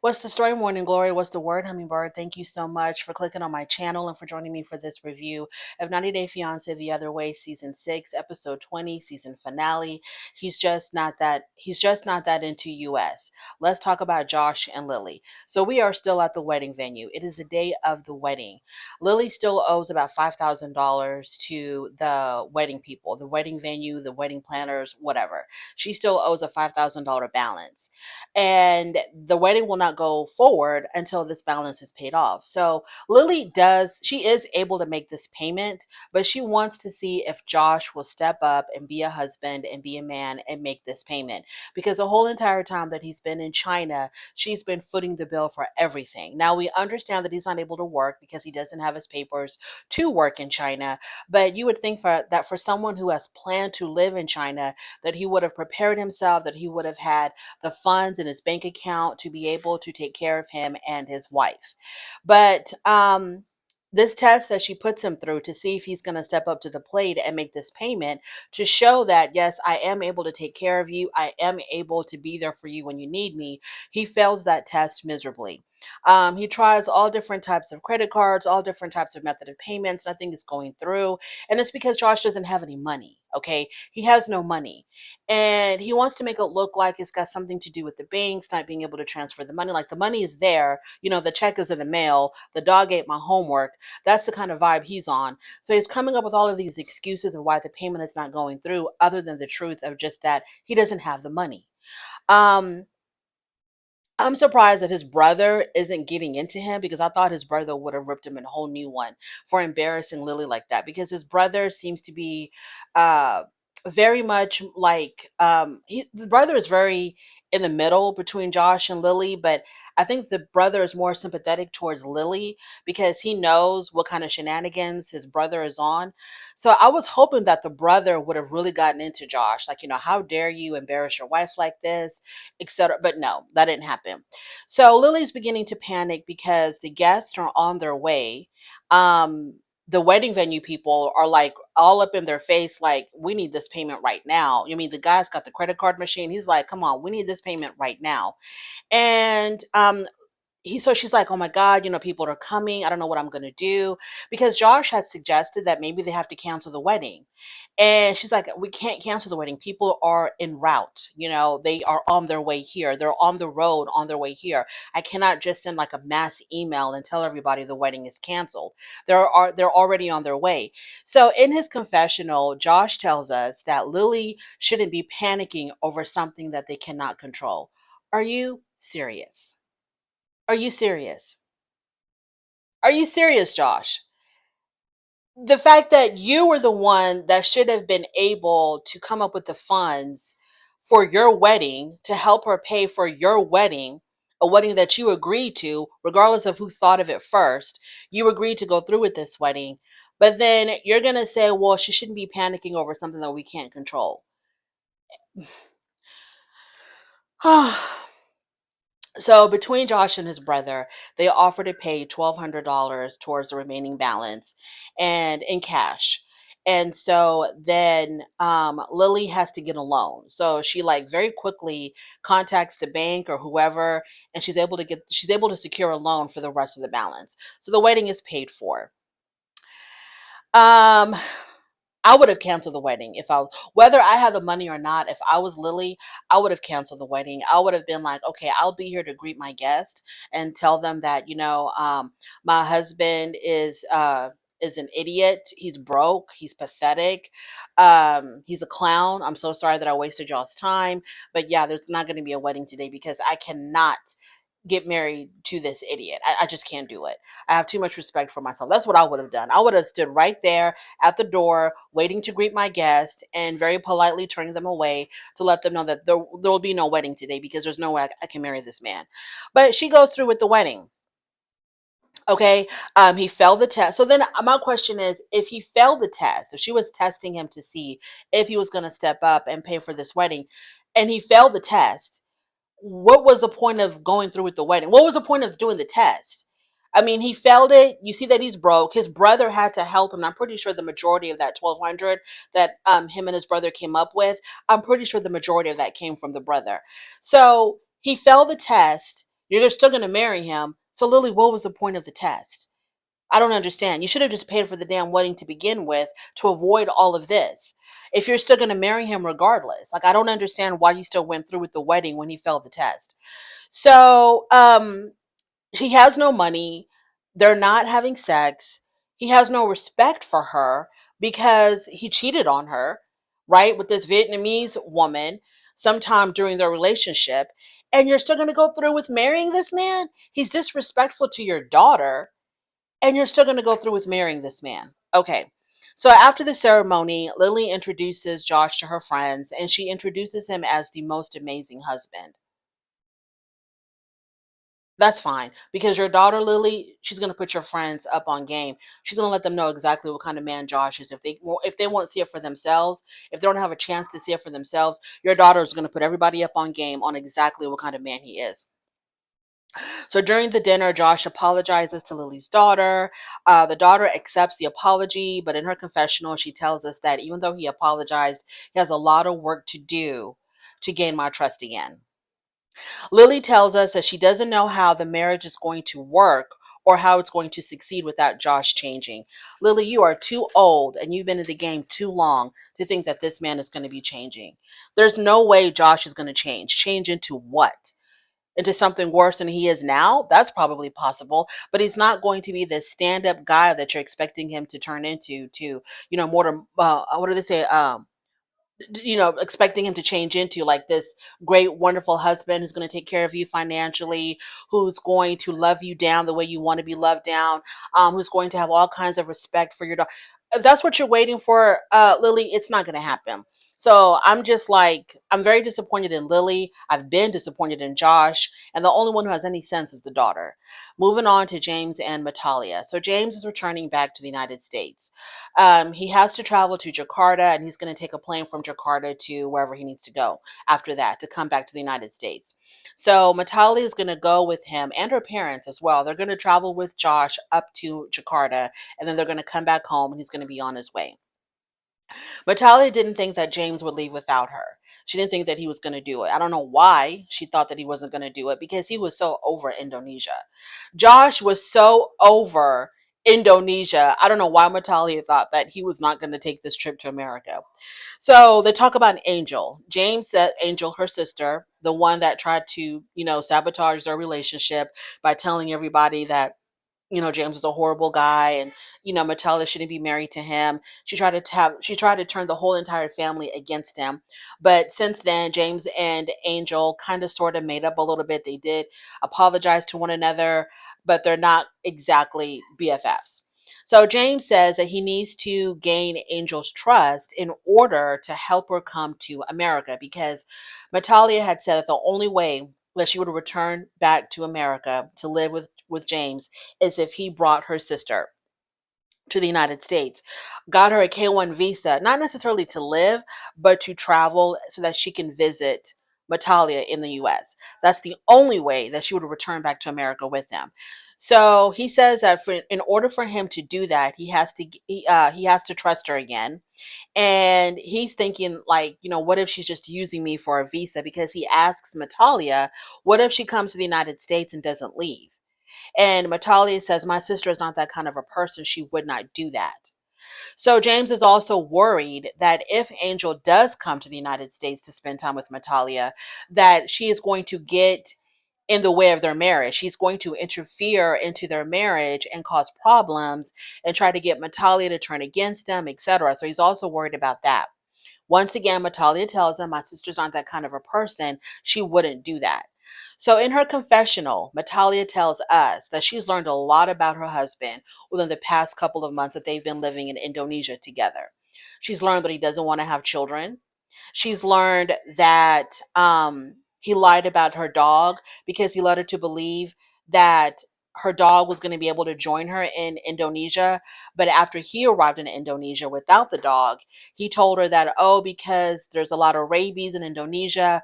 What's the story, Morning Glory? What's the word, Hummingbird? Thank you so much for clicking on my channel and for joining me for this review of 90 Day Fiancé The Other Way, Season 6, Episode 20, Season Finale. He's just not that into US. Let's talk about Josh and Lily. So we are still at the wedding venue. It is the day of the wedding. Lily still owes about $5,000 to the wedding people, the wedding venue, the wedding planners, whatever. She still owes a $5,000 balance, and the wedding will not go forward until this balance is paid off. So she is able to make this payment, but she wants to see if Josh will step up and be a husband and be a man and make this payment, because the whole entire time that he's been in China, she's been footing the bill for everything. Now we understand that he's not able to work because he doesn't have his papers to work in China, but you would think for someone who has planned to live in China, that he would have prepared himself, that he would have had the funds in his bank account to be able to take care of him and his wife. But this test that she puts him through to see if he's going to step up to the plate and make this payment, to show that, yes, I am able to take care of you, I am able to be there for you when you need me, he fails that test miserably. He tries all different types of credit cards, all different types of method of payments. Nothing is going through. And it's because Josh doesn't have any money. Okay. He has no money. And he wants to make it look like it's got something to do with the banks not being able to transfer the money. Like the money is there. The check is in the mail. The dog ate my homework. That's the kind of vibe he's on. So he's coming up with all of these excuses of why the payment is not going through, other than the truth of just that he doesn't have the money. Um, I'm surprised that his brother isn't getting into him, because I thought his brother would have ripped him a whole new one for embarrassing Lily like that, because his brother seems to be uh very much like the brother is very in the middle between Josh and Lily, but I think the brother is more sympathetic towards Lily because he knows what kind of shenanigans his brother is on. So I was hoping that the brother would have really gotten into Josh, like, how dare you embarrass your wife like this, etc. But no, that didn't happen. So Lily's beginning to panic because the guests are on their way. Um, the wedding venue people are like all up in their face, like, we need this payment right now. I mean, the guy's got the credit card machine. He's like, come on, we need this payment right now. And so she's like, oh my God, people are coming. I don't know what I'm going to do, because Josh had suggested that maybe they have to cancel the wedding. And she's like, we can't cancel the wedding. People are en route. They are on their way here. They're on the road on their way here. I cannot just send like a mass email and tell everybody the wedding is canceled. They're already on their way. So in his confessional, Josh tells us that Lily shouldn't be panicking over something that they cannot control. Are you serious? Are you serious? Are you serious, Josh? The fact that you were the one that should have been able to come up with the funds for your wedding, to help her pay for your wedding, a wedding that you agreed to, regardless of who thought of it first. You agreed to go through with this wedding. But then you're going to say, well, she shouldn't be panicking over something that we can't control. So between Josh and his brother, they offer to pay $1,200 towards the remaining balance, and in cash. And so then Lily has to get a loan. So she like very quickly contacts the bank or whoever, and she's able to secure a loan for the rest of the balance. So the wedding is paid for. Um, I would have canceled the wedding whether I had the money or not. If I was Lily, I would have canceled the wedding. I would have been like, okay, I'll be here to greet my guest and tell them that, my husband is an idiot. He's broke. He's pathetic. He's a clown. I'm so sorry that I wasted y'all's time. But yeah, there's not going to be a wedding today because I cannot get married to this idiot. I just can't do it. I have too much respect for myself. That's what I would have done. I would have stood right there at the door waiting to greet my guest and very politely turning them away to let them know that there will be no wedding today because there's no way I can marry this man. But she goes through with the wedding. Okay. He failed the test. So then my question is, if he failed the test, if she was testing him to see if he was going to step up and pay for this wedding, and he failed the test, what was the point of going through with the wedding? What was the point of doing the test? I mean, he failed it. You see that he's broke. His brother had to help him. I'm pretty sure the majority of that 1,200 that him and his brother came up with, I'm pretty sure the majority of that came from the brother. So he failed the test. You're still going to marry him. So, Lily, what was the point of the test? I don't understand. You should have just paid for the damn wedding to begin with to avoid all of this. If you're still going to marry him regardless, like, I don't understand why you still went through with the wedding when he failed the test. So, he has no money. They're not having sex. He has no respect for her because he cheated on her, right, with this Vietnamese woman sometime during their relationship. And you're still going to go through with marrying this man? He's disrespectful to your daughter, and you're still going to go through with marrying this man. Okay. So after the ceremony, Lily introduces Josh to her friends, and she introduces him as the most amazing husband. That's fine because your daughter Lily, she's gonna put your friends up on game. She's gonna let them know exactly what kind of man Josh is. If they won't see it for themselves, if they don't have a chance to see it for themselves, your daughter is gonna put everybody up on game on exactly what kind of man he is. So during the dinner, Josh apologizes to Lily's daughter. The daughter accepts the apology, but in her confessional, she tells us that even though he apologized, he has a lot of work to do to gain my trust again. Lily tells us that she doesn't know how the marriage is going to work or how it's going to succeed without Josh changing. Lily, you are too old and you've been in the game too long to think that this man is going to be changing. There's no way Josh is going to change. Change into what? Into something worse than he is now? That's probably possible, but he's not going to be this stand-up guy that you're expecting him to turn into, to, more to, what do they say? Expecting him to change into like this great, wonderful husband who's going to take care of you financially, who's going to love you down the way you want to be loved down, who's going to have all kinds of respect for your dog. If that's what you're waiting for, Lily, it's not going to happen. So I'm just like, I'm very disappointed in Lily. I've been disappointed in Josh. And the only one who has any sense is the daughter. Moving on to James and Meitalia. So James is returning back to the United States. He has to travel to Jakarta, and he's going to take a plane from Jakarta to wherever he needs to go after that to come back to the United States. So Meitalia is going to go with him and her parents as well. They're going to travel with Josh up to Jakarta, and then they're going to come back home, and he's going to be on his way. Meitalia didn't think that James would leave without her. She didn't think that he was going to do it. I don't know why she thought that he wasn't going to do it, because he was so over Indonesia. Josh was so over Indonesia. I don't know why Meitalia thought that he was not going to take this trip to America. So they talk about Angel. James said Angel, her sister, the one that tried to, sabotage their relationship by telling everybody that James was a horrible guy, and Meitalia shouldn't be married to him. She tried to turn the whole entire family against him. But since then, James and Angel kind of sort of made up a little bit. They did apologize to one another, but they're not exactly BFFs. So James says that he needs to gain Angel's trust in order to help her come to America, because Meitalia had said that the only way that she would return back to America to live with James is if he brought her sister to the United States, got her a K-1 visa, not necessarily to live, but to travel so that she can visit Meitalia in the US. That's the only way that she would return back to America with him. So he says that in order for him to do that, he has to trust her again. And he's thinking, like, what if she's just using me for a visa? Because he asks Meitalia, what if she comes to the United States and doesn't leave? And Meitalia says, my sister is not that kind of a person. She would not do that. So James is also worried that if Angel does come to the United States to spend time with Meitalia, that she is going to get in the way of their marriage. She's going to interfere into their marriage and cause problems and try to get Meitalia to turn against him, etc. So he's also worried about that. Once again, Meitalia tells him, my sister's not that kind of a person. She wouldn't do that. So in her confessional, Meitalia tells us that she's learned a lot about her husband within the past couple of months that they've been living in Indonesia together. She's learned that he doesn't want to have children. She's learned that he lied about her dog because he led her to believe that her dog was going to be able to join her in Indonesia. But after he arrived in Indonesia without the dog, he told her that, oh, because there's a lot of rabies in Indonesia,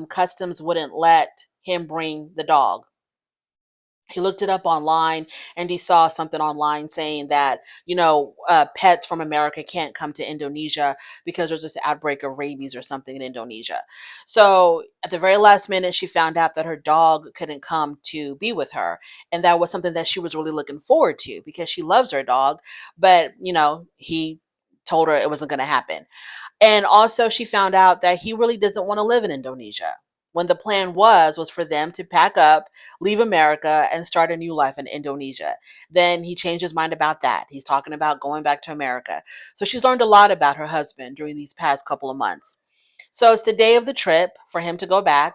customs wouldn't let him bring the dog. He looked it up online, and he saw something online saying that, pets from America can't come to Indonesia because there's this outbreak of rabies or something in Indonesia. So at the very last minute, she found out that her dog couldn't come to be with her. And that was something that she was really looking forward to because she loves her dog. But, he told her it wasn't going to happen. And also she found out that he really doesn't want to live in Indonesia. When the plan was for them to pack up, leave America, and start a new life in Indonesia. Then he changed his mind about that. He's talking about going back to America. So she's learned a lot about her husband during these past couple of months. So it's the day of the trip for him to go back.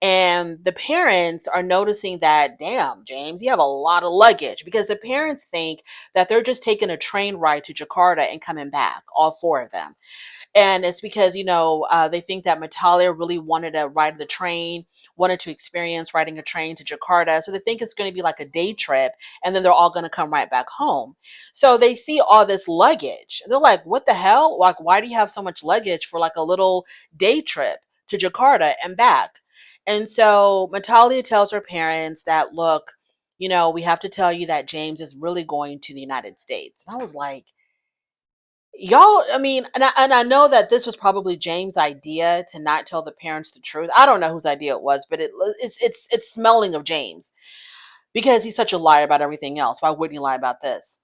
And the parents are noticing that, damn, James, you have a lot of luggage, because the parents think that they're just taking a train ride to Jakarta and coming back, all four of them. And it's because, they think that Meitalia really wanted to ride the train, wanted to experience riding a train to Jakarta. So they think it's going to be like a day trip, and then they're all going to come right back home. So they see all this luggage. They're like, what the hell? Like, why do you have so much luggage for like a little day trip to Jakarta and back? And so Meitalia tells her parents that, look, we have to tell you that James is really going to the United States. And I was like, y'all, I mean, and I know that this was probably James' idea to not tell the parents the truth. I don't know whose idea it was, but it's smelling of James, because he's such a liar about everything else. Why wouldn't he lie about this?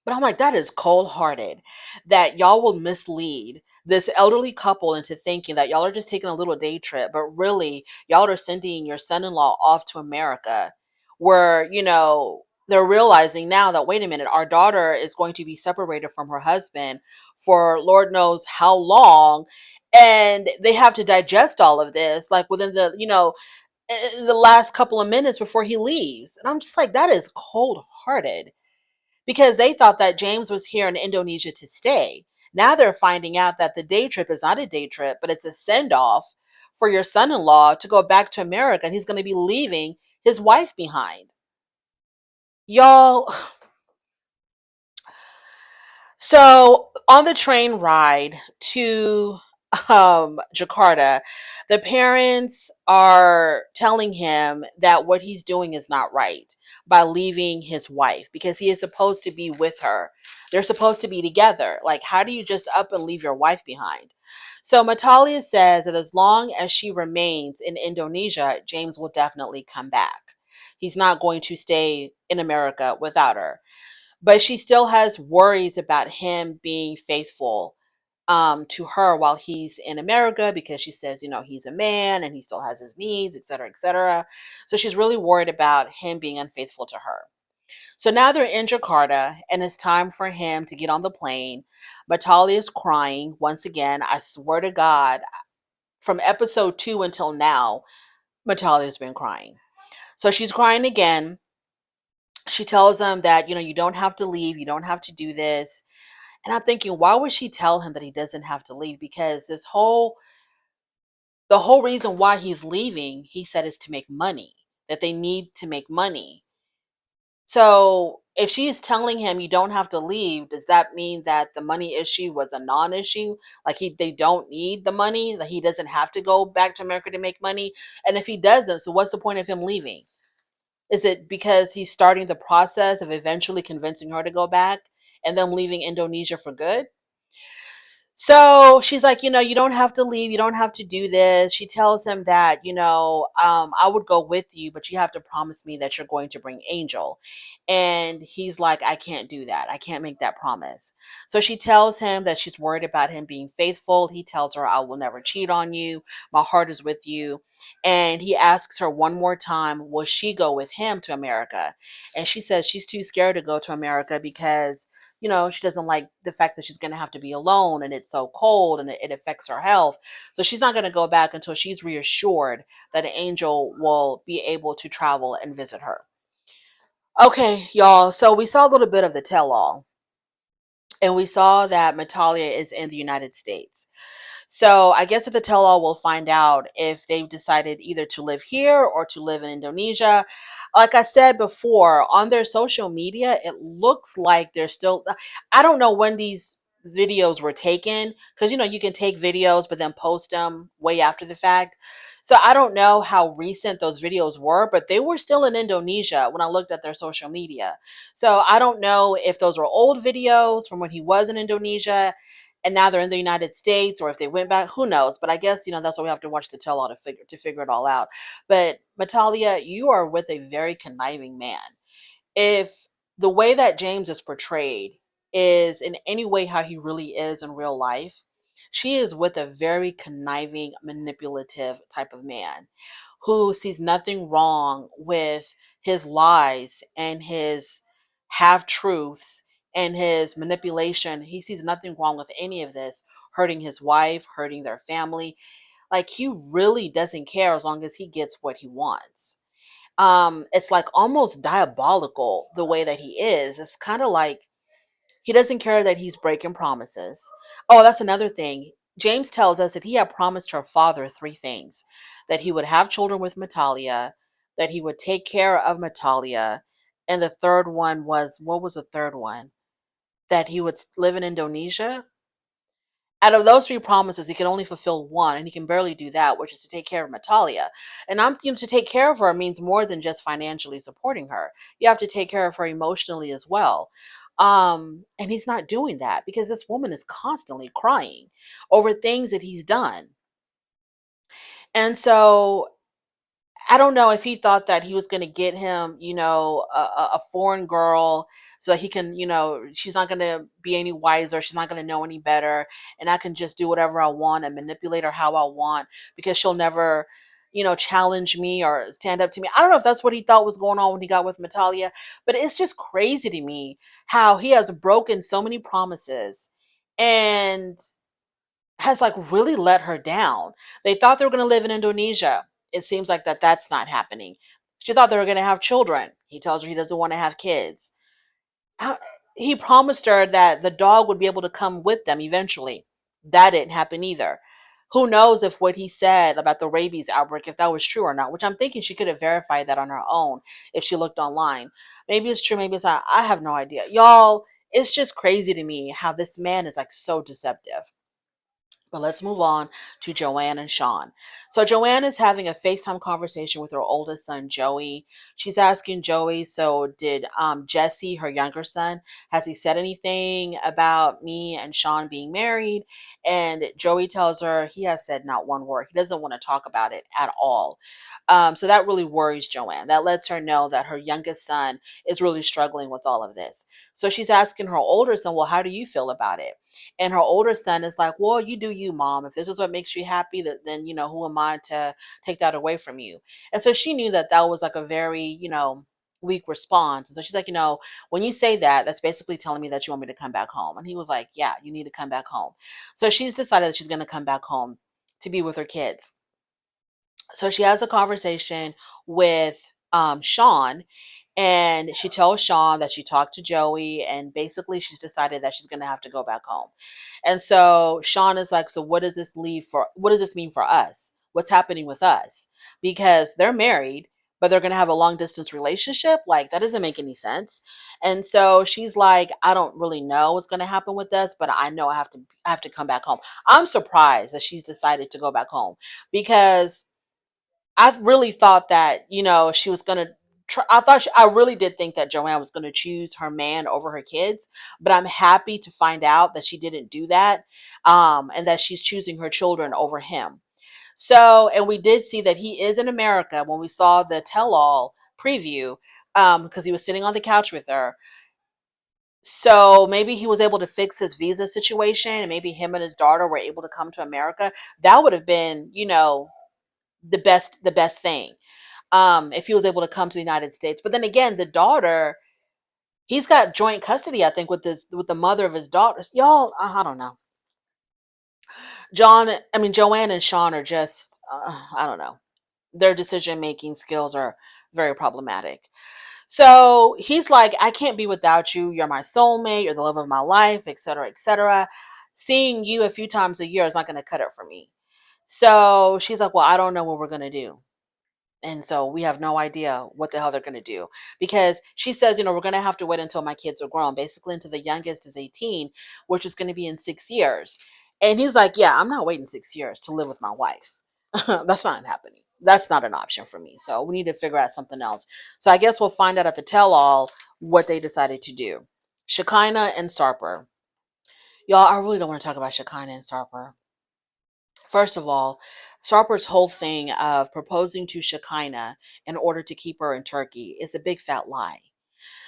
But I'm like, that is cold hearted that y'all will mislead this elderly couple into thinking that y'all are just taking a little day trip, but really y'all are sending your son in law off to America, where, they're realizing now that, wait a minute, our daughter is going to be separated from her husband for Lord knows how long. And they have to digest all of this, like within in the last couple of minutes before he leaves. And I'm just like, that is cold hearted, because they thought that James was here in Indonesia to stay. Now they're finding out that the day trip is not a day trip, but it's a send off for your son in law to go back to America, and he's going to be leaving his wife behind. Y'all, so on the train ride to Jakarta, the parents are telling him that what he's doing is not right by leaving his wife, because he is supposed to be with her. They're supposed to be together. Like, how do you just up and leave your wife behind? So Meitalia says that as long as she remains in Indonesia, James will definitely come back. He's not going to stay in America without her. But she still has worries about him being faithful to her while he's in America, because she says, he's a man and he still has his needs, et cetera, et cetera. So she's really worried about him being unfaithful to her. So now they're in Jakarta, and it's time for him to get on the plane. Meitalia is crying once again. I swear to God, from episode 2 until now, Meitalia's been crying. So she's crying again. She tells him that, you don't have to leave, you don't have to do this. And I'm thinking, why would she tell him that he doesn't have to leave? Because the whole reason why he's leaving, he said, is to make money, that they need to make money. So if she is telling him you don't have to leave, does that mean that the money issue was a non-issue? Like, they don't need the money, that he doesn't have to go back to America to make money? And if he doesn't, so what's the point of him leaving? Is it because he's starting the process of eventually convincing her to go back and then leaving Indonesia for good? So she's like, you don't have to leave. You don't have to do this. She tells him that, I would go with you, but you have to promise me that you're going to bring Angel. And he's like, I can't do that. I can't make that promise. So she tells him that she's worried about him being faithful. He tells her, I will never cheat on you. My heart is with you. And he asks her one more time, will she go with him to America? And she says she's too scared to go to America because she doesn't like the fact that she's going to have to be alone, and it's so cold, and it affects her health. So she's not going to go back until she's reassured that Angel will be able to travel and visit her. Okay, y'all. So we saw a little bit of the tell all, and we saw that Meitalia is in the United States. So I guess if the tell all, we'll find out if they've decided either to live here or to live in Indonesia. Like I said before, on their social media, it looks like they're still, I don't know when these videos were taken, because you can take videos but then post them way after the fact. So I don't know how recent those videos were, but they were still in Indonesia when I looked at their social media. So I don't know if those were old videos from when he was in Indonesia and now they're in the United States, or if they went back, who knows? But I guess, that's why we have to watch the tell all to figure it all out. But Meitalia, you are with a very conniving man. If the way that James is portrayed is in any way how he really is in real life, she is with a very conniving, manipulative type of man who sees nothing wrong with his lies and his half truths and his manipulation. He sees nothing wrong with any of this, hurting his wife, hurting their family. Like, he really doesn't care as long as he gets what he wants. It's like almost diabolical the way that he is. It's kind of like he doesn't care that he's breaking promises. Oh, that's another thing. James tells us that he had promised her father three things: that he would have children with Meitalia, that he would take care of Meitalia, and the third one was, what was the third one? That he would live in Indonesia. Out of those three promises, he can only fulfill one, and he can barely do that, which is to take care of Meitalia. And to take care of her means more than just financially supporting her. You have to take care of her emotionally as well. And he's not doing that because this woman is constantly crying over things that he's done. And so I don't know if he thought that he was going to get him, a foreign girl so that he can, she's not going to be any wiser. She's not going to know any better. And I can just do whatever I want and manipulate her how I want because she'll never, challenge me or stand up to me. I don't know if that's what he thought was going on when he got with Meitalia, but it's just crazy to me how he has broken so many promises and has like really let her down. They thought they were going to live in Indonesia. It seems like that's not happening. She thought they were going to have children. He tells her he doesn't want to have kids. How, he promised her that the dog would be able to come with them eventually. That didn't happen either. Who knows if what he said about the rabies outbreak, if that was true or not, which I'm thinking she could have verified that on her own if she looked online. Maybe it's true, maybe it's not. I have no idea. Y'all, it's just crazy to me how this man is like so deceptive. But let's move on to Joanne and Sean. So Joanne is having a FaceTime conversation with her oldest son, Joey. She's asking Joey, so did Jesse, her younger son, has he said anything about me and Sean being married? And Joey tells her he has said not one word. He doesn't want to talk about it at all. So that really worries Joanne. That lets her know that her youngest son is really struggling with all of this. So she's asking her older son, well, how do you feel about it? And her older son is like, well, you do you, mom. If this is what makes you happy, then, who am I to take that away from you? And so she knew that that was like a very, weak response. And so she's like, when you say that, that's basically telling me that you want me to come back home. And he was like, yeah, you need to come back home. So she's decided that she's going to come back home to be with her kids. So she has a conversation with Sean, and she tells Sean that she talked to Joey, and basically she's decided that she's going to have to go back home. And so Sean is like, so what does this leave for? What does this mean for us? What's happening with us? Because they're married, but they're going to have a long distance relationship. Like, that doesn't make any sense. And so she's like, I don't really know what's going to happen with us, but I know I have to come back home. I'm surprised that she's decided to go back home because I really thought that, she was going to I really did think that Joanne was going to choose her man over her kids, but I'm happy to find out that she didn't do that. And that she's choosing her children over him. So, and we did see that he is in America when we saw the tell all preview, because he was sitting on the couch with her. So maybe he was able to fix his visa situation and maybe him and his daughter were able to come to America. That would have been, the best thing, if he was able to come to the United States. But then again, the daughter, he's got joint custody, I think, with the mother of his daughters. Y'all, I don't know. Joanne and Sean are just, I don't know. Their decision making skills are very problematic. So he's like, I can't be without you. You're my soulmate. You're the love of my life, etc., etc. Seeing you a few times a year is not going to cut it for me. So she's like, well, I don't know what we're going to do. And so we have no idea what the hell they're going to do, because she says, we're going to have to wait until my kids are grown, basically until the youngest is 18, which is going to be in 6 years. And he's like, yeah, I'm not waiting 6 years to live with my wife. That's not happening. That's not an option for me. So we need to figure out something else. So I guess we'll find out at the tell all what they decided to do. Shakina and Sarper. Y'all, I really don't want to talk about Shakina and Sarper. First of all, Sarper's whole thing of proposing to Shakina in order to keep her in Turkey is a big fat lie.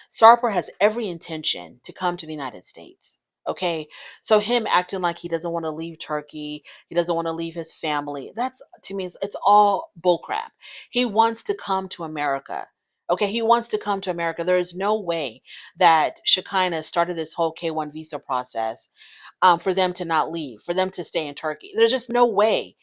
Sarper has every intention to come to the United States. Okay, so him acting like he doesn't want to leave Turkey, he doesn't want to leave his family. That's, to me, it's all bullcrap. He wants to come to America. Okay, he wants to come to America. There is no way that Shekinah started this whole K1 visa process for them to not leave, for them to stay in Turkey. There's just no way.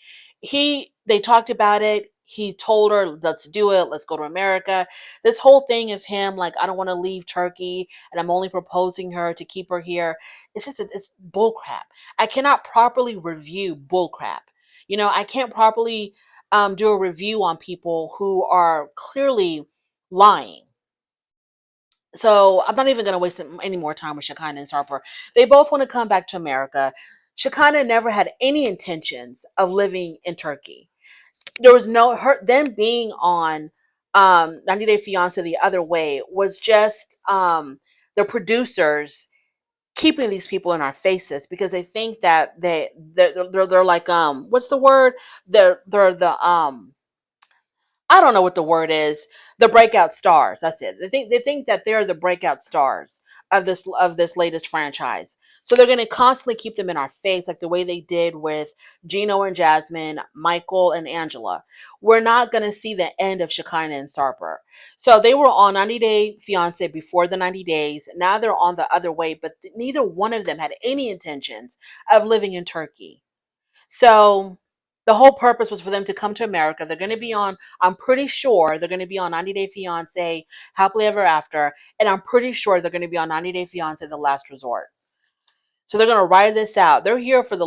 They talked about it. He told her, let's do it. Let's go to America. This whole thing of him, like, I don't want to leave Turkey and I'm only proposing her to keep her here. It's bullcrap. I cannot properly review bullcrap. I can't properly do a review on people who are clearly lying. So I'm not even going to waste any more time with Shakina and Sarper. They both want to come back to America. Shakina never had any intentions of living in Turkey. There was them being on 90 Day Fiance the other way was just the producers keeping these people in our faces because they think that they're like what's the word? They're the I don't know what the word is. The breakout stars. That's it. They think that they're the breakout stars of this latest franchise. So they're going to constantly keep them in our face, like the way they did with Gino and Jasmine, Michael and Angela. We're not going to see the end of Shekinah and Sarper. So they were on 90 Day Fiance before the 90 days. Now they're on the other way, but neither one of them had any intentions of living in Turkey. So the whole purpose was for them to come to America. They're going to be on, I'm pretty sure they're going to be on 90 Day Fiance, Happily Ever After, and I'm pretty sure they're going to be on 90 Day Fiance, The Last Resort. So they're going to ride this out. They're here for a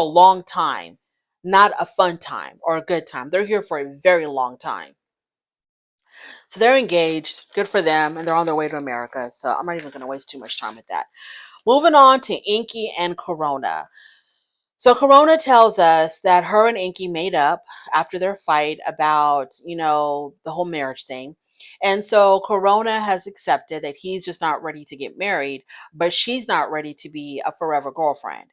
long time, not a fun time or a good time. They're here for a very long time. So they're engaged. Good for them. And they're on their way to America. So I'm not even going to waste too much time with that. Moving on to Inky and Corona. So Corona tells us that her and Inky made up after their fight about, the whole marriage thing. And so Corona has accepted that he's just not ready to get married, but she's not ready to be a forever girlfriend.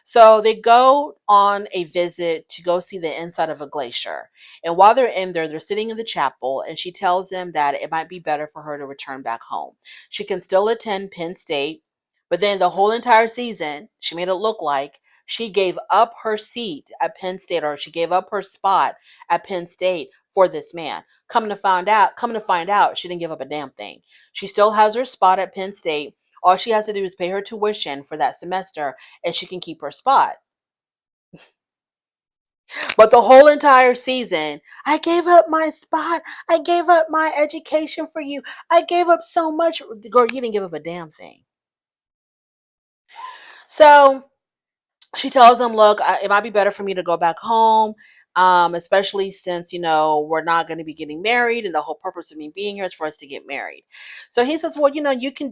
So they go on a visit to go see the inside of a glacier. And while they're in there, they're sitting in the chapel, and she tells them that it might be better for her to return back home. She can still attend Penn State, but then the whole entire season, she made it look like she gave up her seat at Penn State, or she gave up her spot at Penn State for this man. Coming to find out, she didn't give up a damn thing. She still has her spot at Penn State. All she has to do is pay her tuition for that semester and she can keep her spot. But the whole entire season, I gave up my spot. I gave up my education for you. I gave up so much. Girl, you didn't give up a damn thing. So she tells him, look, it might be better for me to go back home, especially since, we're not going to be getting married. And the whole purpose of me being here is for us to get married. So he says, well, you can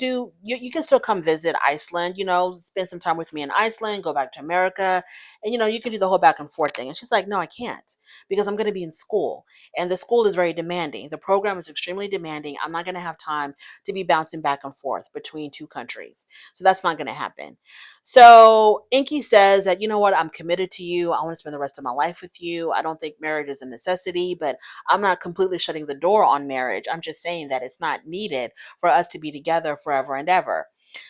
still come visit Iceland, spend some time with me in Iceland, go back to America. And, you can do the whole back and forth thing. And she's like, no, I can't, because I'm going to be in school. And the school is very demanding. The program is extremely demanding. I'm not going to have time to be bouncing back and forth between two countries. So that's not going to happen. So Inky says that, you know what, I'm committed to you. I want to spend the rest of my life with you. I don't think marriage is a necessity, but I'm not completely shutting the door on marriage. I'm just saying that it's not needed for us to be together forever and ever.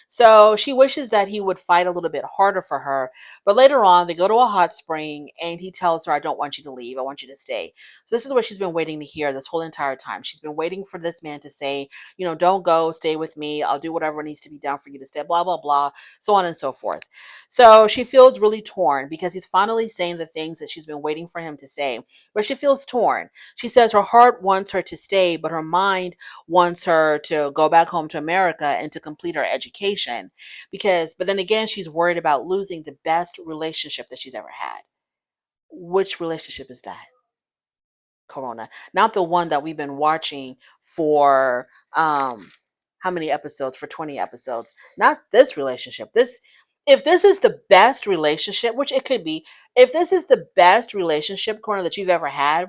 So she wishes that he would fight a little bit harder for her. But later on, they go to a hot spring and he tells her, I don't want you to leave. I want you to stay. So this is what she's been waiting to hear this whole entire time. She's been waiting for this man to say, don't go, stay with me. I'll do whatever needs to be done for you to stay, blah, blah, blah, so on and so forth. So she feels really torn because he's finally saying the things that she's been waiting for him to say. But she feels torn. She says her heart wants her to stay, but her mind wants her to go back home to America and to complete her education. But then again, she's worried about losing the best relationship that she's ever had. Which relationship is that? Corona. Not the one that we've been watching for how many episodes? For 20 episodes. Not this relationship. If this is the best relationship, which it could be, if this is the best relationship, Corona, that you've ever had,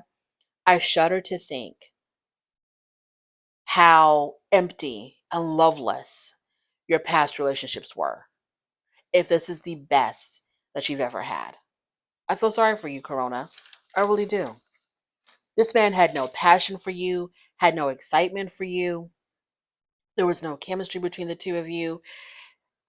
I shudder to think how empty and loveless your past relationships were. If this is the best that you've ever had, I feel sorry for you, Corona. I really do. This man had no passion for you, had no excitement for you. There was no chemistry between the two of you.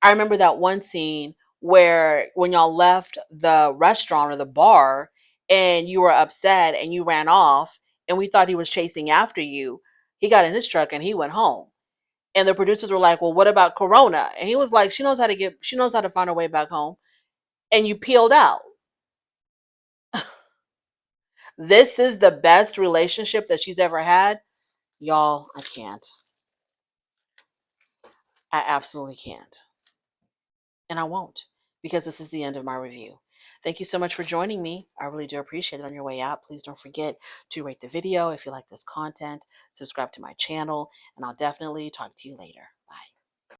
I remember that one scene where when y'all left the restaurant or the bar and you were upset and you ran off and we thought he was chasing after you. He got in his truck and he went home. And the producers were like, "Well, what about Corona?" And he was like, she knows how to find her way back home." And you peeled out. This is the best relationship that she's ever had. Y'all, I can't. I absolutely can't. And I won't, because this is the end of my review. Thank you so much for joining me. I really do appreciate it. On your way out, please don't forget to rate the video if you like this content, subscribe to my channel, and I'll definitely talk to you later.